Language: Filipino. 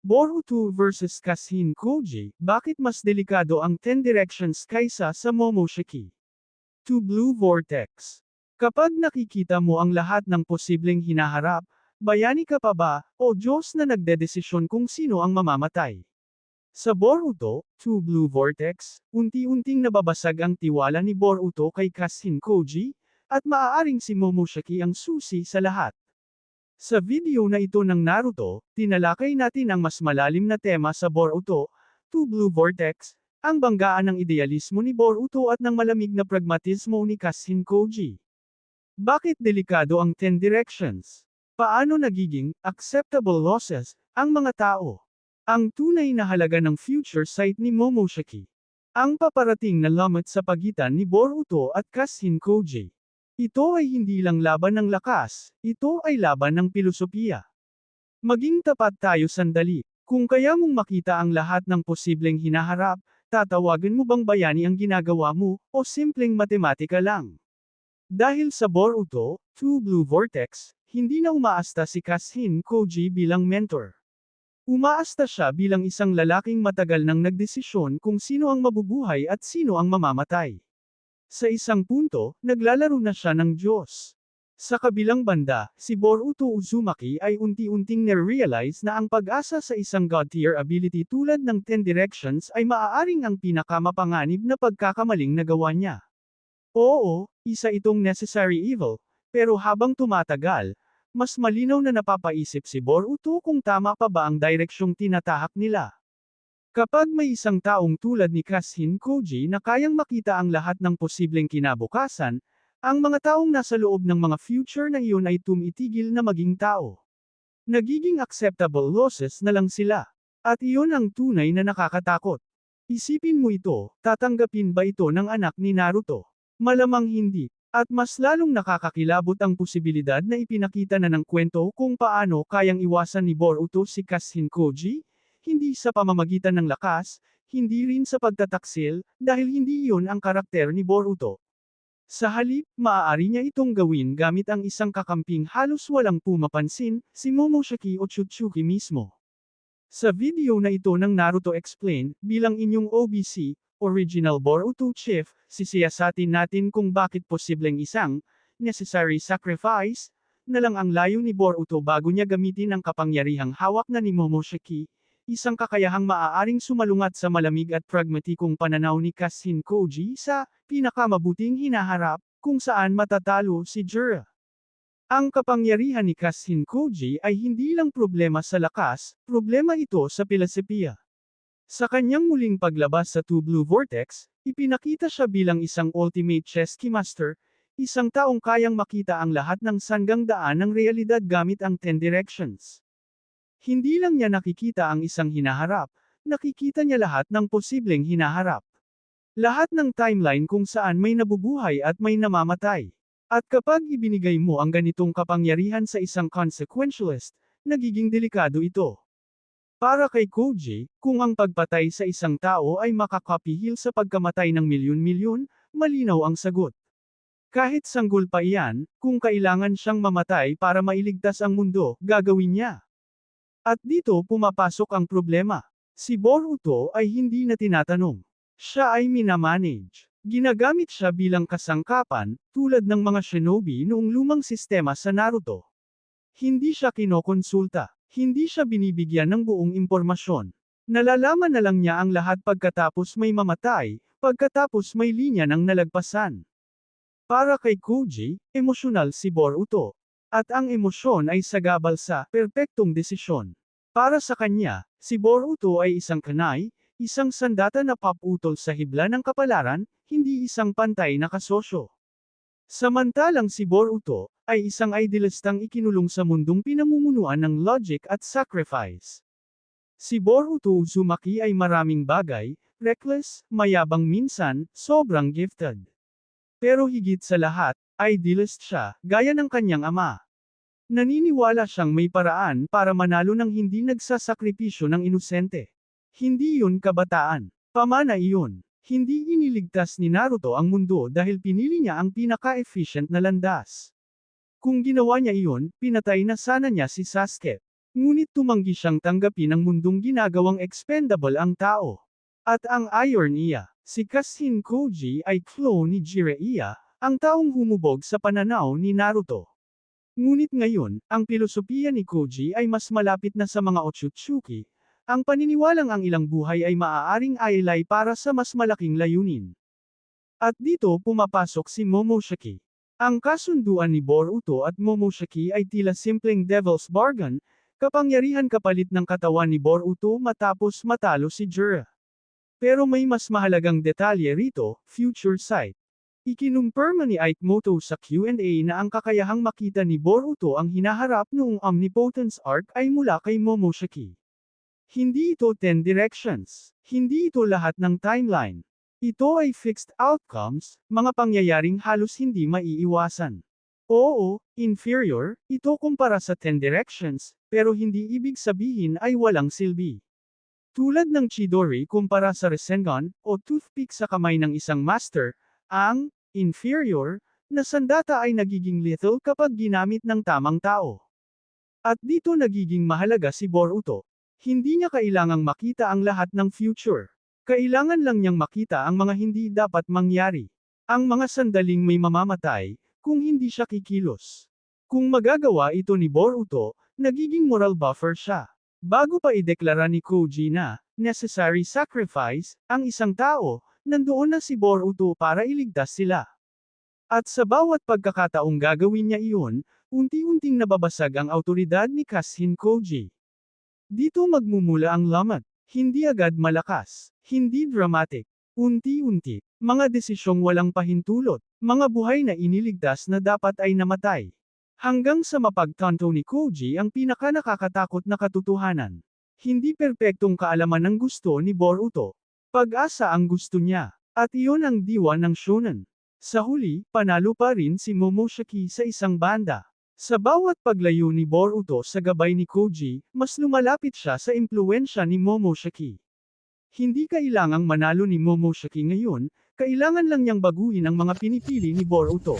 Boruto vs Kashin Koji, bakit mas delikado ang Ten Directions kaysa sa Momoshiki? To Blue Vortex. Kapag nakikita mo ang lahat ng posibleng hinaharap, bayani ka pa ba, o Diyos na nagdedesisyon kung sino ang mamamatay? Sa Boruto, To Blue Vortex, unti-unting nababasag ang tiwala ni Boruto kay Kashin Koji, at maaaring si Momoshiki ang susi sa lahat. Sa video na ito ng Naruto, tinalakay natin ang mas malalim na tema sa Boruto, To Blue Vortex, ang banggaan ng idealismo ni Boruto at ng malamig na pragmatismo ni Kashin Koji. Bakit delikado ang Ten Directions? Paano nagiging acceptable losses ang mga tao? Ang tunay na halaga ng future sight ni Momoshiki. Ang paparating na lamat sa pagitan ni Boruto at Kashin Koji. Ito ay hindi lang laban ng lakas, ito ay laban ng pilosopiya. Maging tapat tayo sandali. Kung kaya mong makita ang lahat ng posibleng hinaharap, tatawagan mo bang bayani ang ginagawa mo, o simpleng matematika lang? Dahil sa Boruto, To Blue Vortex, hindi na umaasta si Kashin Koji bilang mentor. Umaasta siya bilang isang lalaking matagal nang nagdesisyon kung sino ang mabubuhay at sino ang mamamatay. Sa isang punto, naglalaro na siya ng Diyos. Sa kabilang banda, si Boruto Uzumaki ay unti-unting na-realize na ang pag-asa sa isang god-tier ability tulad ng Ten Directions ay maaaring ang pinakamapanganib na pagkakamaling nagawa niya. Oo, isa itong necessary evil, pero habang tumatagal, mas malinaw na napapaisip si Boruto kung tama pa ba ang direksyong tinatahak nila. Kapag may isang taong tulad ni Kashin Koji na kayang makita ang lahat ng posibleng kinabukasan, ang mga taong nasa loob ng mga future na iyon ay tumitigil na maging tao. Nagiging acceptable losses na lang sila. At iyon ang tunay na nakakatakot. Isipin mo ito, tatanggapin ba ito ng anak ni Naruto? Malamang hindi. At mas lalong nakakakilabot ang posibilidad na ipinakita na ng kwento kung paano kayang iwasan ni Boruto si Kashin Koji, hindi sa pamamagitan ng lakas, hindi rin sa pagtataksil, dahil hindi iyon ang karakter ni Boruto. Sa halip, maaari niya itong gawin gamit ang isang kakamping halos walang pumapansin, si Momoshiki o Tsuchuki mismo. Sa video na ito ng Naruto Explained, bilang inyong OBC, Original Boruto Chief, sisiyasatin natin kung bakit posibleng isang necessary sacrifice na lang ang layo ni Boruto bago niya gamitin ang kapangyarihang hawak na ni Momoshiki. Isang kakayahang maaaring sumalungat sa malamig at pragmatikong pananaw ni Kashin Koji sa pinakamabuting hinaharap, kung saan matatalo si Jiraiya. Ang kapangyarihan ni Kashin Koji ay hindi lang problema sa lakas, problema ito sa pilosopiya. Sa kanyang muling paglabas sa To Blue Vortex, ipinakita siya bilang isang ultimate chess master, isang taong kayang makita ang lahat ng sanggang daan ng realidad gamit ang Ten Directions. Hindi lang niya nakikita ang isang hinaharap, nakikita niya lahat ng posibleng hinaharap. Lahat ng timeline kung saan may nabubuhay at may namamatay. At kapag ibinigay mo ang ganitong kapangyarihan sa isang consequentialist, nagiging delikado ito. Para kay Koji, kung ang pagpatay sa isang tao ay makakapihil sa pagkamatay ng milyon-milyon, malinaw ang sagot. Kahit sanggol pa iyan, kung kailangan siyang mamatay para mailigtas ang mundo, gagawin niya. At dito pumapasok ang problema. Si Boruto ay hindi na tinatanong. Siya ay minamanage. Ginagamit siya bilang kasangkapan, tulad ng mga shinobi noong lumang sistema sa Naruto. Hindi siya kinokonsulta. Hindi siya binibigyan ng buong impormasyon. Nalalaman na lang niya ang lahat pagkatapos may mamatay, pagkatapos may linya ng nalagpasan. Para kay Koji, emosyonal si Boruto. At ang emosyon ay sagabal sa perpektong desisyon. Para sa kanya, si Boruto ay isang kanay, isang sandata na paputol sa hibla ng kapalaran, hindi isang pantay na kasosyo. Samantalang si Boruto ay isang idealistang ikinulong sa mundong pinamumunuan ng logic at sacrifice. Si Boruto Uzumaki ay maraming bagay, reckless, mayabang minsan, sobrang gifted. Pero higit sa lahat, idealist siya, gaya ng kanyang ama. Naniniwala siyang may paraan para manalo ng hindi nagsasakripisyo ng inosente. Hindi yun kabataan. Pamana iyon. Hindi iniligtas ni Naruto ang mundo dahil pinili niya ang pinaka-efficient na landas. Kung ginawa niya iyon, pinatay na sana niya si Sasuke. Ngunit tumanggi siyang tanggapin ang mundong ginagawang expendable ang tao. At ang ironiya, si Kashin Koji ay clone ni Jiraiya, ang taong humubog sa pananaw ni Naruto. Ngunit ngayon, ang pilosopiya ni Koji ay mas malapit na sa mga Otsutsuki, ang paniniwalang ang ilang buhay ay maaaring ailay para sa mas malaking layunin. At dito pumapasok si Momoshiki. Ang kasunduan ni Boruto at Momoshiki ay tila simpleng devil's bargain, kapangyarihan kapalit ng katawan ni Boruto matapos matalo si Jiraiya. Pero may mas mahalagang detalye rito, future sight. Ikinumpirma ni Aikmoto sa Q&A na ang kakayahang makita ni Boruto ang hinaharap noong Omnipotence arc ay mula kay Momoshiki. Hindi ito 10 directions. Hindi ito lahat ng timeline. Ito ay fixed outcomes, mga pangyayaring halos hindi maiiwasan. Oo, inferior, ito kumpara sa 10 directions, pero hindi ibig sabihin ay walang silbi. Tulad ng Chidori kumpara sa Rasengan, o toothpick sa kamay ng isang master, ang inferior na sandata ay nagiging lethal kapag ginamit ng tamang tao. At dito nagiging mahalaga si Boruto. Hindi niya kailangang makita ang lahat ng future. Kailangan lang niyang makita ang mga hindi dapat mangyari. Ang mga sandaling may mamamatay, kung hindi siya kikilos. Kung magagawa ito ni Boruto, nagiging moral buffer siya. Bago pa ideklara ni Koji na, necessary sacrifice, ang isang tao, nandoon na si Boruto para iligtas sila. At sa bawat pagkakataong gagawin niya iyon, unti-unting nababasag ang autoridad ni Kashin Koji. Dito magmumula ang lamat, hindi agad malakas, hindi dramatic, unti-unti, mga desisyong walang pahintulot, mga buhay na iniligtas na dapat ay namatay. Hanggang sa mapagtanto ni Koji ang pinakanakakatakot na katotohanan. Hindi perpektong kaalaman ang gusto ni Boruto. Pag-asa ang gusto niya, at iyon ang diwa ng shonen. Sa huli, panalo pa rin si Momoshiki sa isang banda. Sa bawat paglayo ni Boruto sa gabay ni Koji, mas lumalapit siya sa impluwensya ni Momoshiki. Hindi kailangang manalo ni Momoshiki ngayon, kailangan lang niyang baguhin ang mga pinipili ni Boruto.